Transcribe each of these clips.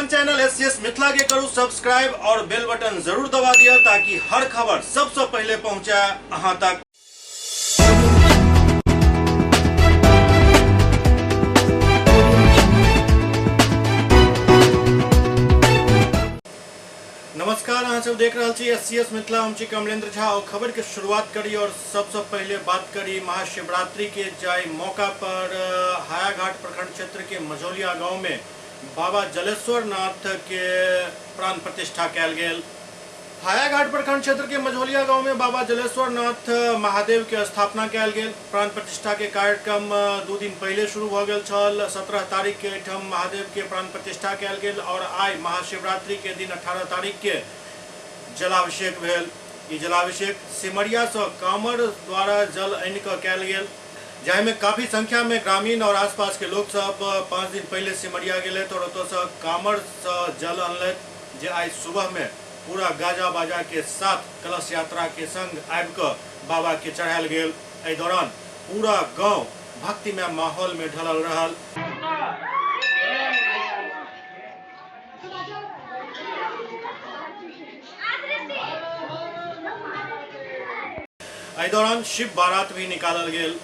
अपन channel SCS Mithila के करू subscribe और बेल बटन जरूर दबा दिया ताकि हर खबर सबसे पहले पहुंचे अहां तक। नमस्कार, अहाँ सब देख रहा छी एससीएस मिथिला। हम छी कमलेंद्र झा और खबर के शुरुआत करी और सबसे पहले बात करी महाशिवरात्रि के जाय मौका पर हायाघाट प्रखंड क्षेत्र के मझौलिया गांव में बाबा जलेश्वर नाथ के प्राण प्रतिष्ठा कयल गेल। हायाघाट प्रखंड क्षेत्र के मझौलिया गांव में बाबा जलेश्वर नाथ महादेव के स्थापना कयल गेल। प्राण प्रतिष्ठा के कार्यक्रम 2 दिन पहले शुरू भ गेल छल। 17 तारीख के एठम महादेव के प्राण प्रतिष्ठा कयल गेल और आइ महाशिवरात्रि के दिन 18 तारीख के जलाभिषेक भेल। ई जलाभिषेक सिमरिया से कांवर द्वारा जल आनि कऽ कयल गेल, जाहिमे काफी संख्या में ग्रामीण और आसपास के लोग सब 5 दिन पहले सिमरिया गेल और ओतऽ कांवर से जल अनलथि, जे आइ सुबह में पूरा गाजा बाजा के साथ कलश यात्रा के संग आबि कऽ बाबा के चढ़ायल गेल। एहि दौरान पूरा गांव भक्तिमय माहौल में ढलल रहल। एहि दौरान शिव बारात भी निकालल गेल।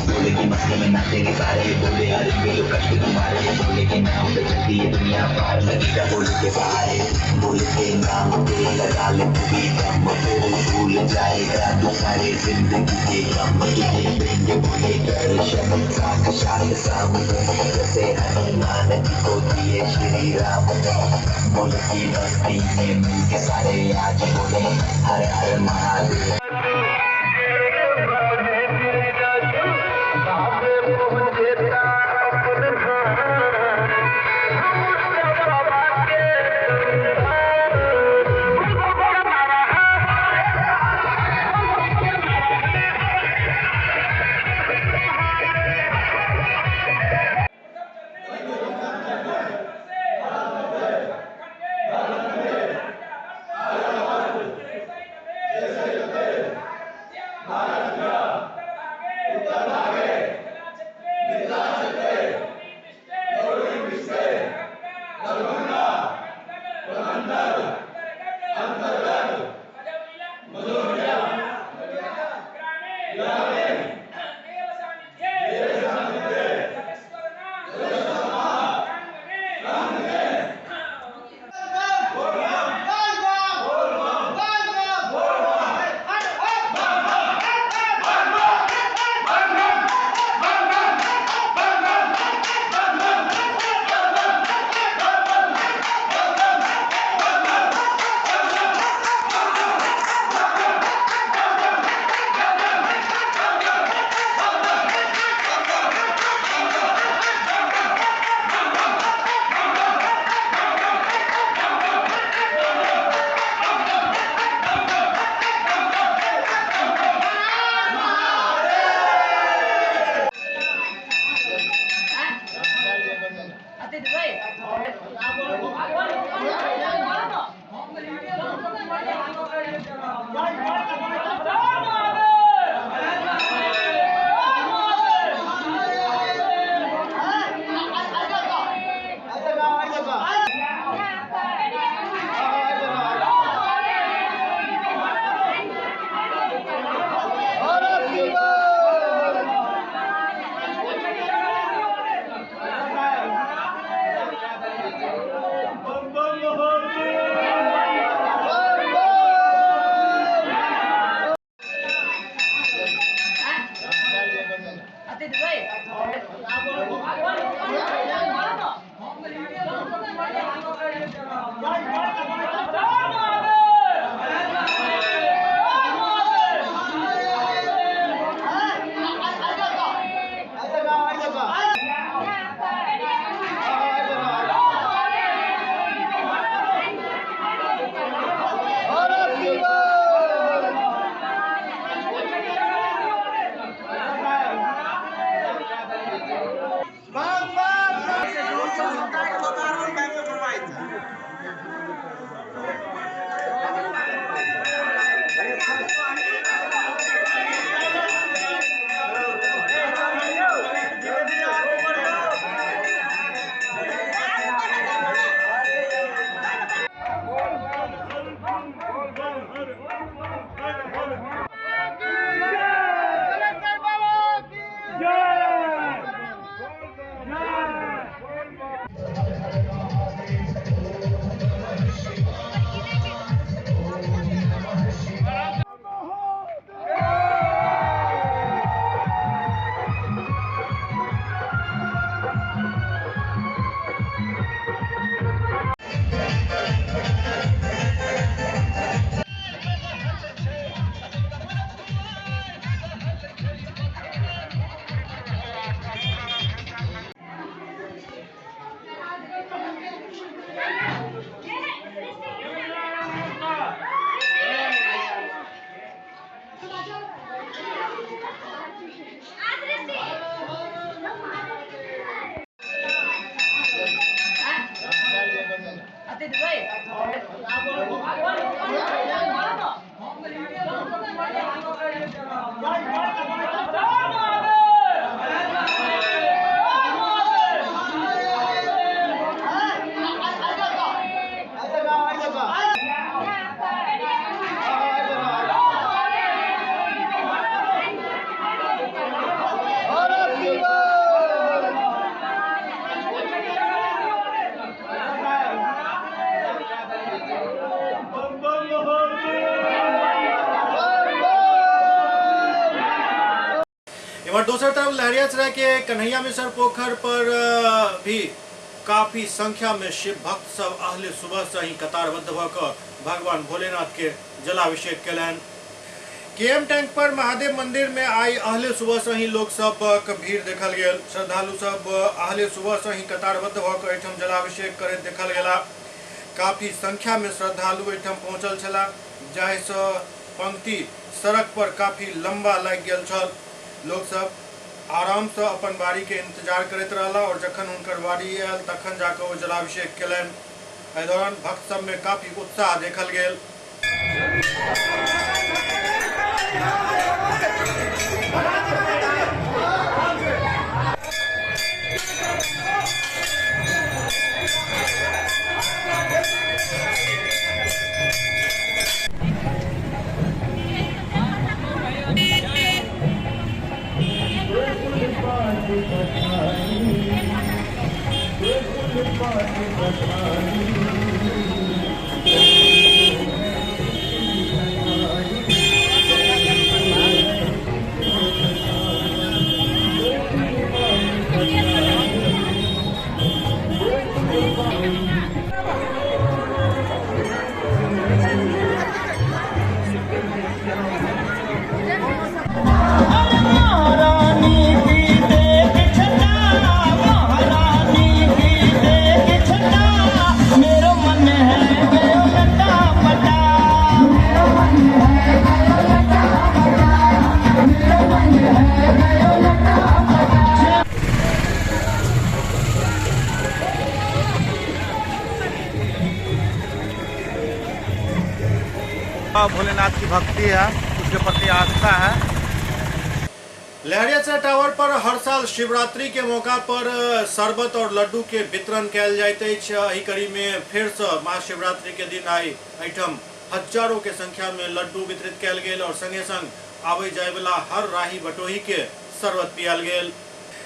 बोले की मस्ती में नाचे के सारे बोले हर जो कष्ट तुम्हारे बोले के नाम पे चलती है दुनिया पार लगेगा बोले के बारे बोले के नाम पे लगा ले भी दम फिर भूल जाएगा तू सारे जिंदगी के गम तुझे देंगे बोले कर शब्द साथ शांत सामने जैसे हनुमान जी को दिए श्री राम बोले की मस्ती में मिल के सारे आज बोले हर हर महादेव। एवं दोसर तरफ लहरियासराय के कन्हैया मिसर पोखर पर भी काफी संख्या में शिव भक्त सब अहले सुबह से ही कतारबद्ध होकर भगवान भोलेनाथ के जलाभिषेक कलन। केएम टैंक पर महादेव मंदिर में आई अहले सुबह से ही लोग सब भीड़ देखल गेल। श्रद्धालु सब अहले सुबह से ही कतारबद्ध होकर एठम जलाभिषेक करे देखल गेला। काफी संख्या में श्रद्धालु एठम पहुंचल छला, जाहि से पंक्ति सड़क पर काफी लंबा लग गेल छल। लोग सब आराम से अपन बारी के इंतजार करते रहला और जखन उनकर बारी आयल तखन जाकर वो जलाभिषेक कलन। एहि दौरान भक्त सब में काफी उत्साह देखल गेल। भोलेनाथ की भक्ति है, उसके प्रति आस्था है। लहरियासराय टावर पर हर साल शिवरात्रि के मौका पर शरबत और लड्डू के वितरण कयल जाइत अछि। एहि कड़ी में फिर से महाशिवरात्रि के दिन आई एठम हजारों के संख्या में लड्डू वितरित कयल गेल और संगे संग आबे जाय वाला हर राही बटोही के शरबत पियल गेल।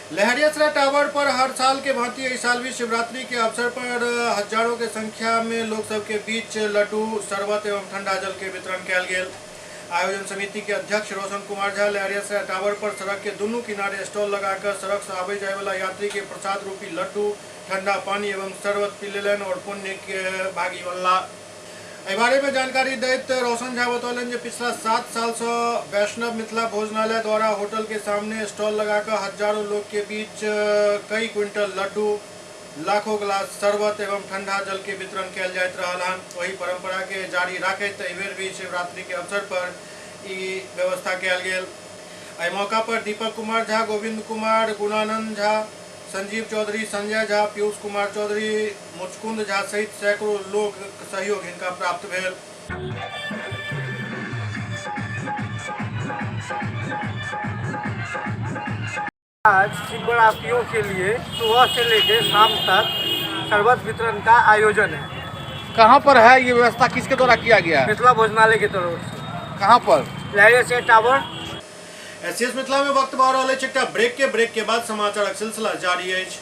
लहरियासराय टावर पर हर साल के भांति इस साल भी शिवरात्रि के अवसर पर हजारों के संख्या में लोग सब के बीच लड्डू, शरबत एवं ठंडा जल के वितरण कयल गेल। आयोजन समिति के अध्यक्ष रोशन कुमार झा लहरियासराय टावर पर सड़क के दोनों किनारे स्टॉल लगाकर सड़क से आबे जाए वाला यात्री के प्रसाद रूपी लड्डू, ठंडा पानी एवं शरबत पी लेलन और पुण्य के भागी बनला। एहि बारे में जानकारी दैत रोशन झा बतौलन जे पिछला 7 साल से वैष्णव मिथिला भोजनालय द्वारा होटल के सामने स्टॉल लगाकर हजारों लोग के बीच कई क्विंटल लड्डू, लाखों गिलास शरबत एवं ठंडा जल के वितरण कयल जाइत रहल हन। वही परंपरा के जारी राखैत एहि बेर भी शिवरात्रि के अवसर पर ई व्यवस्था कयल गेल। एहि मौका पर दीपक कुमार झा, गोविंद कुमार, गुणानंद झा, संजीव चौधरी, संजय झा, पीयूष कुमार चौधरी, मुचकुंद झा सहित सैकड़ों लोग सहयोग इनका प्राप्त भेल। आज शिवरात्रियों के लिए सुबह से लेकर शाम तक शरबत वितरण का आयोजन है। कहाँ पर है ये व्यवस्था, किसके द्वारा किया गया है? मिथिला भोजनालय की तरफ से। कहाँ पर? लहरियासराय टावर। एससीएस मिथिला में वक्त भऽ रहल अछि एकटा ब्रेक के बाद समाचारक सिलसिला जारी अछि।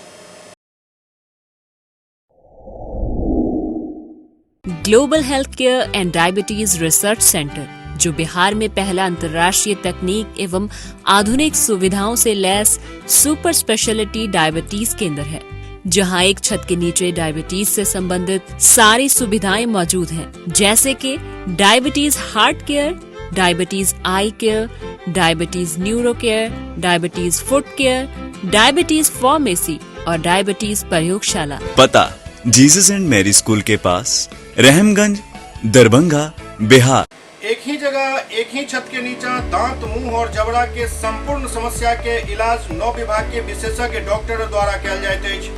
Global health care and diabetes research centre, जो बिहार में पहला अंतर्राष्ट्रीय तकनीक एवं आधुनिक सुविधाओं से लैस सुपर स्पेशलिटी डायबिटीज केंद्र है, जहां एक छत के नीचे डायबिटीज से संबंधित सारी सुविधाएं मौजूद हैं, जैसे कि diabetes heart care, diabetes eye care, diabetes neuro care, diabetes foot care, diabetes pharmacy और डायबिटीज प्रयोगशाला। पता जीसस एंड मैरी स्कूल के पास, रहमगंज, दरभंगा, बिहार। एक ही जगह, एक ही छत के नीचे दांत, मुंह और जबड़ा के संपूर्ण समस्या के इलाज 9 विभाग के विशेषज्ञ डॉक्टर द्वारा कयल जाइत अछि।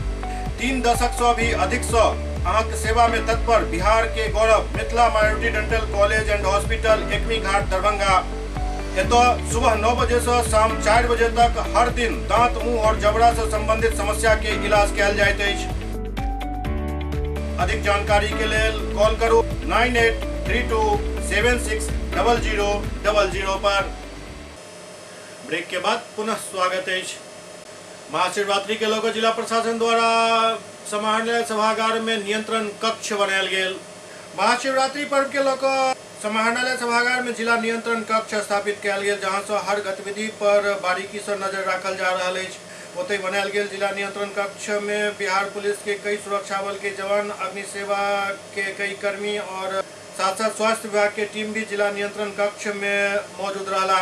3 दशक से भी अधिक से अहाँक सेवा में तत्पर बिहार के गौरव Mithila minority dental college and hospital, Ekmi Ghat, Darbhanga. एतो सुबह 9 बजे से शाम 4 बजे तक हर दिन दांत, मुंह और जबड़ा से संबंधित समस्या के इलाज कयल जाइत अछि। अधिक जानकारी के लेल कॉल करू 9832760000 पर। ब्रेक के बाद पुनः स्वागत है। महाशिवरात्रि के लऽ कऽ जिला प्रशासन द्वारा समाहरणालय सभागार में नियंत्रण कक्ष बनायल गेल। महाशिवरात्रि पर्व के लऽ कऽ समाहरणालय सभागार में जिला नियंत्रण कक्ष स्थापित कयल गेल, जहां से हर गतिविधि पर बारीकी से नजर रखल जा रहा है। ओतहि बनायल गेल जिला नियंत्रण कक्ष में बिहार पुलिस के कई सुरक्षा बल के जवान, अग्निसेवा के कई कर्मी और साथ साथ स्वास्थ्य विभाग के टीम भी जिला नियंत्रण कक्ष में मौजूद रहा।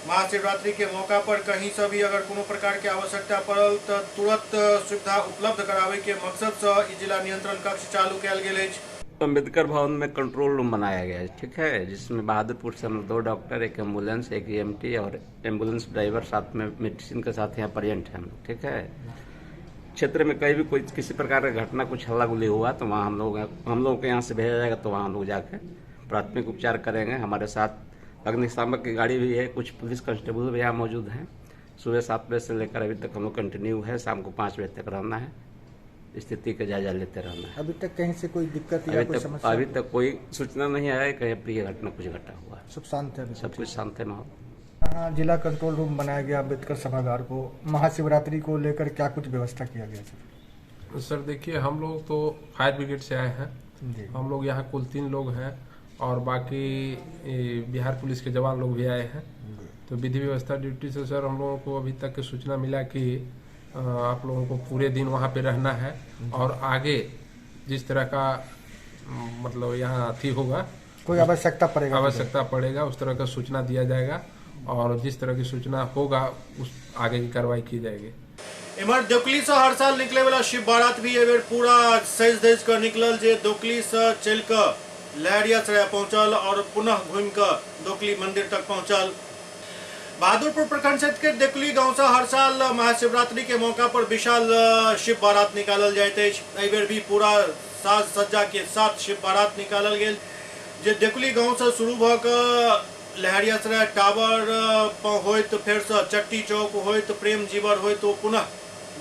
महाशिवरात्रि के मौका पर कहीं से भी अगर कोनो प्रकार के आवश्यकता पड़ल तो तुरंत सुविधा उपलब्ध करावे के मकसद से ई जिला नियंत्रण कक्ष चालू कयल गेल अछि। अम्बेडकर भवन में कंट्रोल रूम बनाया गया है, ठीक है, जिसमें बहादुरपुर से हम 2 डॉक्टर, एक एम्बुलेंस, एक EMT और एम्बुलेंस ड्राइवर साथ में मेडिसिन के साथ यहाँ पर्यंत है हम लोग, ठीक है। क्षेत्र में कहीं भी कोई किसी प्रकार का घटना, कुछ हल्ला गुल्ली हुआ तो वहाँ हम लोग के यहाँ से भेजा जाएगा, तो वहाँ हम लोग जाके प्राथमिक उपचार करेंगे। हमारे साथ अग्निशामक की गाड़ी भी है, कुछ पुलिस कांस्टेबल भी यहाँ मौजूद हैं। सुबह 7 बजे से लेकर अभी तक हम लोग कंटिन्यू है, शाम को 5 बजे तक रहना है, स्थिति का जायजा लेते रहना है। अभी तक कहीं से कोई दिक्कत या कोई समस्या? अभी तक कोई सूचना नहीं आया है कहीं प्रिय घटना कुछ घटा हुआ है। सब शांत है? सब कुछ शांत है माहौल। हाँ, जिला कंट्रोल रूम बनाया गया अम्बेडकर सभागार को, महाशिवरात्रि को लेकर क्या कुछ व्यवस्था किया गया सर? सर देखिए, हम लोग तो फायर ब्रिगेड से आए हैं, हम लोग यहाँ कुल 3 लोग हैं और बाकी बिहार पुलिस के जवान लोग भी आए हैं। तो विधि व्यवस्था ड्यूटी से सर हम लोगों को अभी तक की सूचना मिला कि आप लोगों को पूरे दिन वहाँ पे रहना है और आगे जिस तरह का मतलब यहाँ अथी होगा, कोई आवश्यकता पड़ेगा उस तरह का सूचना दिया जाएगा और जिस तरह की सूचना होगा उस आगे की कार्रवाई की जाएगी। इमर दोकली से हर साल निकले वाला शिव बारात भी एबेर पूरा सज धज कर निकलल, जे दोकली से चल कर लहरियासराय पहुंचल और पुनः घूम कर दोकली मंदिर तक पहुंचल। बहादुरपुर प्रखंड क्षेत्र के दोकली गांव से हर साल महाशिवरात्रि के मौका पर विशाल शिव बारात निकालल जाइत अछि। एहि बेर भी पूरा साज सज्जा के साथ शिव बारात निकालल गेल, जे दोकली गांव से शुरू भ के लहरियासराय टावर होइत, फिर से चट्टी चौक होइत, प्रेम जीवर होइत, तो पुनः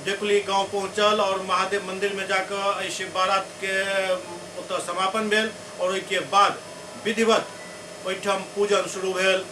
दोकली गांव पहुंचल और महादेव मंदिर में जाकर शिव बारात के ओतऽ समापन भेल और ओहिके बाद विधिवत ओहिठाम पूजन शुरू भेल।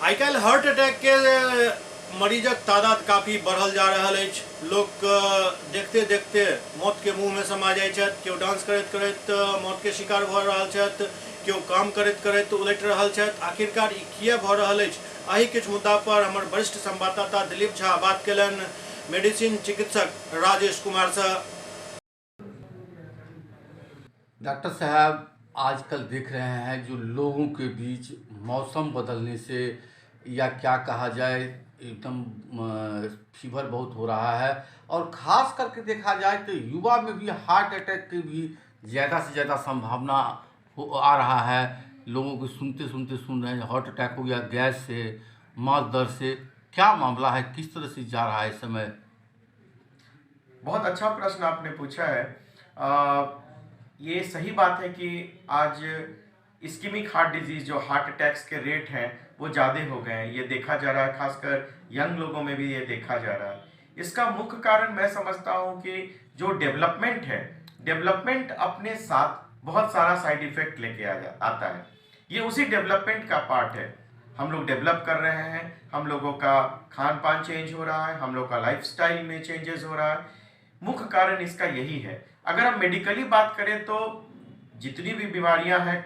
आजकल हार्ट अटैक के मरीजक तादाद काफी बढ़ल जा रहा है। लोग देखते देखते मौत के मुंह में समा जाए, क्यों डांस करते करते मौत के शिकार भ रहा है, क्यों काम करते करते उलट रहा है। आखिरकार ई किया भ रहा है, अही किछु मुद्दा पर हमारे वरिष्ठ संवाददाता दिलीप झा बात कलन मेडिसिन चिकित्सक राजेश कुमार से। डॉक्टर साहब, आजकल देख रहे हैं जो लोगों के बीच मौसम बदलने से या क्या कहा जाए, एकदम फीवर बहुत हो रहा है और ख़ास करके देखा जाए तो युवा में भी हार्ट अटैक की भी ज़्यादा से ज़्यादा संभावना आ रहा है। लोगों को सुन रहे हैं हार्ट अटैक हो गया, गैस से, मांस दर्द से। क्या मामला है, किस तरह से जा रहा है इस समय? बहुत अच्छा प्रश्न आपने पूछा है। ये सही बात है कि आज इस्कीमिक हार्ट डिजीज़, जो हार्ट अटैक्स के रेट हैं वो ज़्यादा हो गए हैं। ये देखा जा रहा है, खासकर यंग लोगों में भी ये देखा जा रहा है। इसका मुख्य कारण मैं समझता हूँ कि जो डेवलपमेंट है, डेवलपमेंट अपने साथ बहुत सारा साइड इफ़ेक्ट लेके आता है। ये उसी डेवलपमेंट का पार्ट है। हम लोग डेवलप कर रहे हैं, हम लोगों का खान पान चेंज हो रहा है, हम लोग का लाइफस्टाइल में चेंजेस हो रहा है। मुख्य कारण इसका यही है। अगर हम मेडिकली बात करें तो जितनी भी बीमारियां हैं,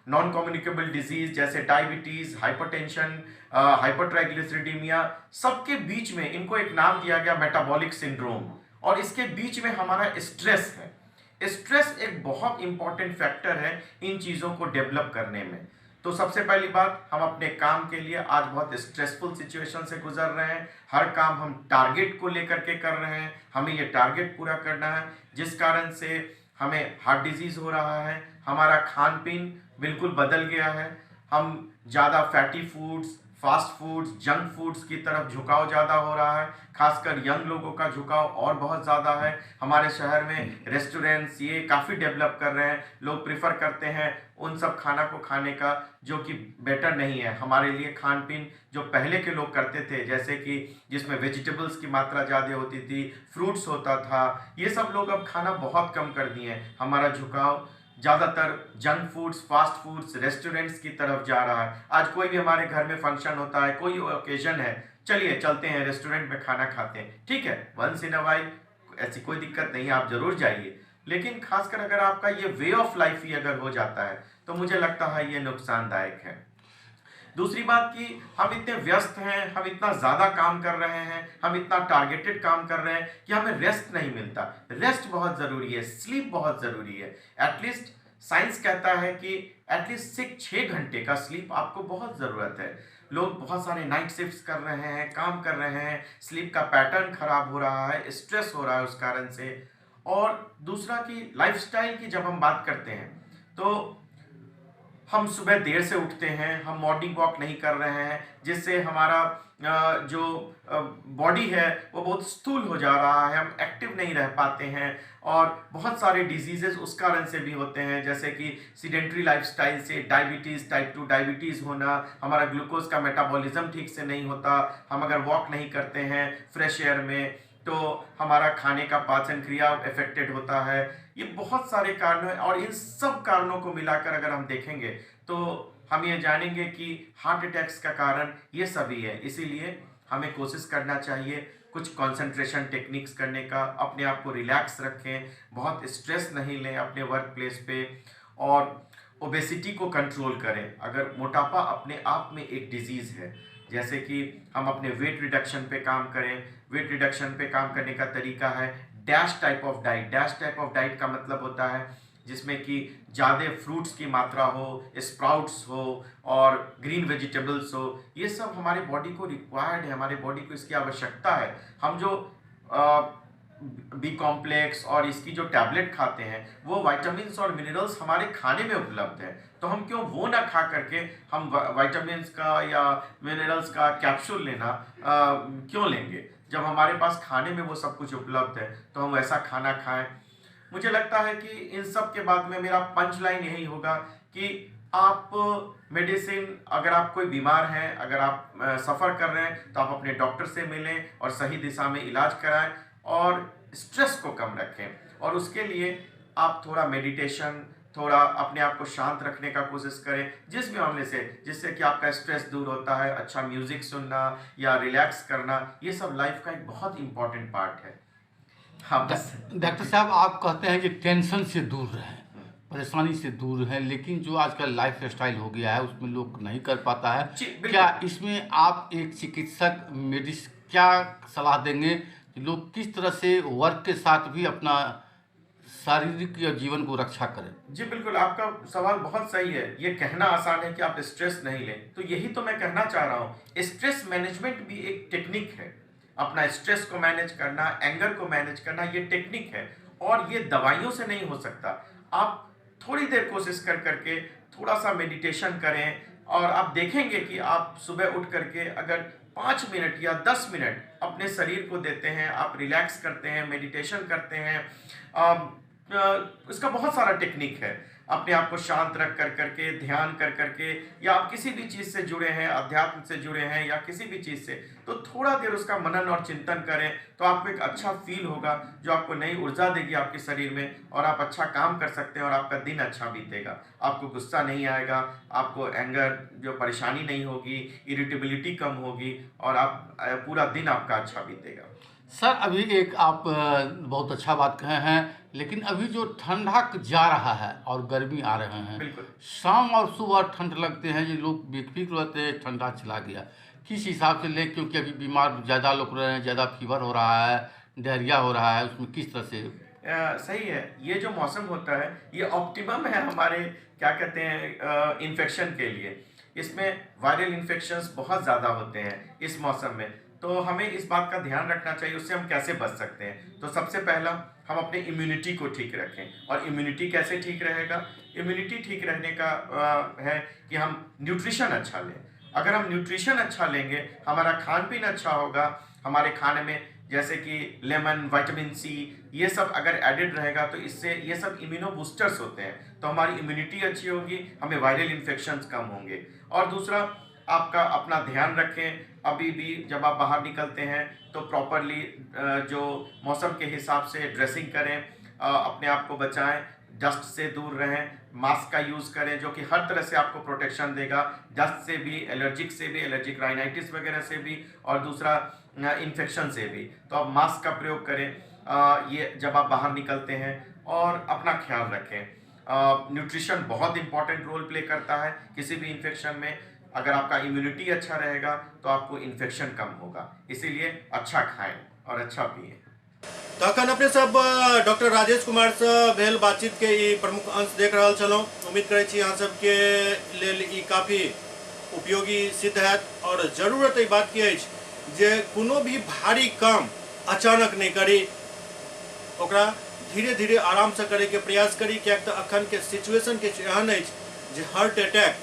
नॉन कम्युनिकेबल डिजीज जैसे डायबिटीज़, हाइपरटेंशन, हाइपरट्राइग्लिसरीडीमिया, सबके बीच में इनको एक नाम दिया गया मेटाबॉलिक सिंड्रोम, और इसके बीच में हमारा स्ट्रेस है। स्ट्रेस एक बहुत इंपॉर्टेंट फैक्टर है इन चीज़ों को डेवलप करने में। तो सबसे पहली बात, हम अपने काम के लिए आज बहुत स्ट्रेसफुल सिचुएशन से गुजर रहे हैं। हर काम हम टारगेट को लेकर के कर रहे हैं, हमें ये टारगेट पूरा करना है, जिस कारण से हमें हार्ट डिजीज़ हो रहा है। हमारा खान पीन बिल्कुल बदल गया है। हम ज़्यादा fatty foods, fast foods, junk foods की तरफ झुकाव ज़्यादा हो रहा है, खासकर यंग लोगों का झुकाव और बहुत ज़्यादा है। हमारे शहर में रेस्टोरेंट्स ये काफ़ी डेवलप कर रहे हैं, लोग प्रिफर करते हैं उन सब खाना को खाने का जो कि बेटर नहीं है हमारे लिए। खान पीन जो पहले के लोग करते थे, जैसे कि जिसमें वेजिटेबल्स की मात्रा ज़्यादा होती थी, फ्रूट्स होता था, ये सब लोग अब खाना बहुत कम कर दिए हैं। हमारा झुकाव ज़्यादातर junk foods, fast foods, restaurants की तरफ जा रहा है। आज कोई भी हमारे घर में फंक्शन होता है, कोई ओकेजन है, चलिए चलते हैं रेस्टोरेंट में खाना खाते हैं, ठीक है, वंस इन अ वाइल, ऐसी कोई दिक्कत नहीं, आप जरूर जाइए। लेकिन खासकर अगर आपका ये वे ऑफ लाइफ ही अगर हो जाता है तो मुझे लगता है ये नुकसानदायक है। दूसरी बात कि हम इतने व्यस्त हैं, हम इतना ज़्यादा काम कर रहे हैं, हम इतना टारगेटेड काम कर रहे हैं कि हमें रेस्ट नहीं मिलता। रेस्ट बहुत ज़रूरी है, स्लीप बहुत ज़रूरी है। एटलीस्ट साइंस कहता है कि एटलीस्ट 6 घंटे का स्लीप आपको बहुत ज़रूरत है। लोग बहुत सारे नाइट शिफ्ट्स कर रहे हैं, काम कर रहे हैं, स्लीप का पैटर्न खराब हो रहा है, स्ट्रेस हो रहा है उस कारण से। और दूसरा कि लाइफस्टाइल की जब हम बात करते हैं तो हम सुबह देर से उठते हैं, हम मॉर्निंग वॉक नहीं कर रहे हैं, जिससे हमारा जो बॉडी है वो बहुत स्थूल हो जा रहा है, हम एक्टिव नहीं रह पाते हैं और बहुत सारे डिजीजेस उस कारण से भी होते हैं, जैसे कि सीडेंट्री लाइफस्टाइल से डायबिटीज़, टाइप 2 डायबिटीज़ होना, हमारा ग्लूकोज का मेटाबॉलिज्म ठीक से नहीं होता, हम अगर वॉक नहीं करते हैं फ्रेश एयर में तो हमारा खाने का पाचन क्रिया अफेक्टेड होता है। ये बहुत सारे कारण हैं और इन सब कारणों को मिलाकर अगर हम देखेंगे तो हम ये जानेंगे कि हार्ट अटैक्स का कारण ये सभी है। इसीलिए हमें कोशिश करना चाहिए कुछ कंसंट्रेशन टेक्निक्स करने का, अपने आप को रिलैक्स रखें, बहुत स्ट्रेस नहीं लें अपने वर्क प्लेस पे और ओबेसिटी को कंट्रोल करें। अगर मोटापा अपने आप में एक डिजीज़ है, जैसे कि हम अपने वेट रिडक्शन पे काम करें। वेट रिडक्शन पे काम करने का तरीका है dash type of diet. Dash type of diet का मतलब होता है जिसमें कि ज़्यादा फ्रूट्स की मात्रा हो, स्प्राउट्स हो और ग्रीन वेजिटेबल्स हो। ये सब हमारे बॉडी को रिक्वायर्ड है, हमारे बॉडी को इसकी आवश्यकता है। हम जो बी कॉम्प्लेक्स और इसकी जो टैबलेट खाते हैं वो विटामिन्स और मिनरल्स हमारे खाने में उपलब्ध है, तो हम क्यों वो ना खा करके हम विटामिन्स का या मिनरल्स का कैप्सूल लेना क्यों लेंगे, जब हमारे पास खाने में वो सब कुछ उपलब्ध है तो हम वैसा खाना खाएं। मुझे लगता है कि इन सब के बाद में मेरा पंच लाइन यही होगा कि आप मेडिसिन, अगर आप कोई बीमार हैं, अगर आप सफ़र कर रहे हैं तो आप अपने डॉक्टर से मिलें और सही दिशा में इलाज कराएं और स्ट्रेस को कम रखें। और उसके लिए आप थोड़ा मेडिटेशन, थोड़ा अपने आप को शांत रखने का कोशिश करें जिस भी मामले से, जिससे कि आपका स्ट्रेस दूर होता है। अच्छा म्यूज़िक सुनना या रिलैक्स करना, ये सब लाइफ का एक बहुत इम्पॉर्टेंट पार्ट है। हाँ बस। डॉक्टर साहब, आप कहते हैं कि टेंशन से दूर रहें, परेशानी से दूर है, लेकिन जो आजकल लाइफ स्टाइल हो गया है उसमें लोग नहीं कर पाता है। क्या इसमें आप एक चिकित्सक क्या सलाह देंगे कि लोग किस तरह से वर्क के साथ भी अपना शारीरिक जीवन को रक्षा करें? जी बिल्कुल, आपका सवाल बहुत सही है। ये कहना आसान है कि आप स्ट्रेस नहीं लें, तो यही तो मैं कहना चाह रहा हूँ। स्ट्रेस मैनेजमेंट भी एक टेक्निक है। अपना स्ट्रेस को मैनेज करना, एंगर को मैनेज करना, ये टेक्निक है और ये दवाइयों से नहीं हो सकता। आप थोड़ी देर कोशिश कर करके थोड़ा सा मेडिटेशन करें और आप देखेंगे कि आप सुबह उठ करके अगर 5 मिनट या 10 मिनट अपने शरीर को देते हैं, आप रिलैक्स करते हैं, मेडिटेशन करते हैं, इसका बहुत सारा टेक्निक है। अपने आप को शांत रख कर करके, ध्यान कर करके, या आप किसी भी चीज़ से जुड़े हैं, अध्यात्म से जुड़े हैं या किसी भी चीज़ से, तो थोड़ा देर उसका मनन और चिंतन करें तो आपको एक अच्छा फील होगा जो आपको नई ऊर्जा देगी आपके शरीर में और आप अच्छा काम कर सकते हैं और आपका दिन अच्छा बीतेगा। आपको गुस्सा नहीं आएगा, आपको एंगर जो परेशानी नहीं होगी, इरिटेबिलिटी कम होगी और आप पूरा दिन आपका अच्छा बीतेगा। सर, अभी एक आप बहुत अच्छा बात कहे हैं, लेकिन अभी जो ठंडा जा रहा है और गर्मी आ रहे हैं, बिल्कुल शाम और सुबह ठंड लगते हैं, ये लोग बेफिक्र रहते हैं ठंडा चला गया, किस हिसाब से ले, क्योंकि अभी बीमार ज़्यादा लोग रहे हैं, ज़्यादा फीवर हो रहा है, डायरिया हो रहा है, उसमें किस तरह से? सही है, ये जो मौसम होता है ये ऑप्टिमम है हमारे क्या कहते हैं इन्फेक्शन के लिए। इसमें वायरल इन्फेक्शंस बहुत ज़्यादा होते हैं इस मौसम में, तो हमें इस बात का ध्यान रखना चाहिए उससे हम कैसे बच सकते हैं। तो सबसे पहला हम अपने इम्यूनिटी को ठीक रखें। और इम्यूनिटी कैसे ठीक रहेगा? इम्यूनिटी ठीक रहने का है कि हम न्यूट्रिशन अच्छा लें अगर हम न्यूट्रिशन अच्छा लेंगे, हमारा खान पीन अच्छा होगा, हमारे खाने में जैसे कि लेमन, विटामिन सी, ये सब अगर एडेड रहेगा तो इससे ये सब इम्यूनो बूस्टर्स होते हैं, तो हमारी इम्यूनिटी अच्छी होगी, हमें वायरल इन्फेक्शंस कम होंगे। और दूसरा, आपका अपना ध्यान रखें, अभी भी जब आप बाहर निकलते हैं तो प्रॉपरली जो मौसम के हिसाब से ड्रेसिंग करें, अपने आप को बचाएं, डस्ट से दूर रहें, मास्क का यूज़ करें जो कि हर तरह से आपको प्रोटेक्शन देगा, डस्ट से भी, एलर्जिक राइनाइटिस वगैरह से भी, और दूसरा इन्फेक्शन से भी। तो आप मास्क का प्रयोग करें ये जब आप बाहर निकलते हैं, और अपना ख्याल रखें। न्यूट्रिशन बहुत इंपॉर्टेंट रोल प्ले करता है किसी भी इन्फेक्शन में। अगर आपका इम्यूनिटी अच्छा रहेगा तो आपको इन्फेक्शन कम होगा, इसीलिए अच्छा खाएं और अच्छा पिए। तो अखन अपने सब डॉक्टर राजेश कुमार से भेल बातचीत के ई प्रमुख अंश देख रहा छलहुँ। उम्मीद करै छी अहाँ सबके लेल ई काफी उपयोगी सिद्ध हैत, और जरूरत ई बात की अछि जे कोनो भी भारी काम अचानक नहीं करी, ओकरा धीरे धीरे आराम से करे के प्रयास करी, कियाक तऽ अखन के सिचुएशन के एहन अछि जे हार्ट अटैक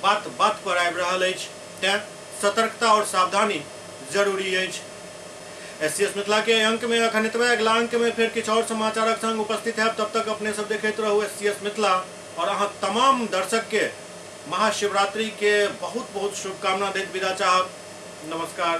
बात बात पर आबि रहल अछि, तें सतर्कता और सावधानी जरूरी अछि। एससीएस मिथिला के अंक में अखन एतबे, अगला अंक में फिर किछु और समाचारक संग उपस्थित हैब। तब तक अपने सब देखैत रहू एससीएस मिथिला, और अहाँ तमाम दर्शक के महाशिवरात्रि के बहुत बहुत शुभकामना दैत विदा चाहब। नमस्कार।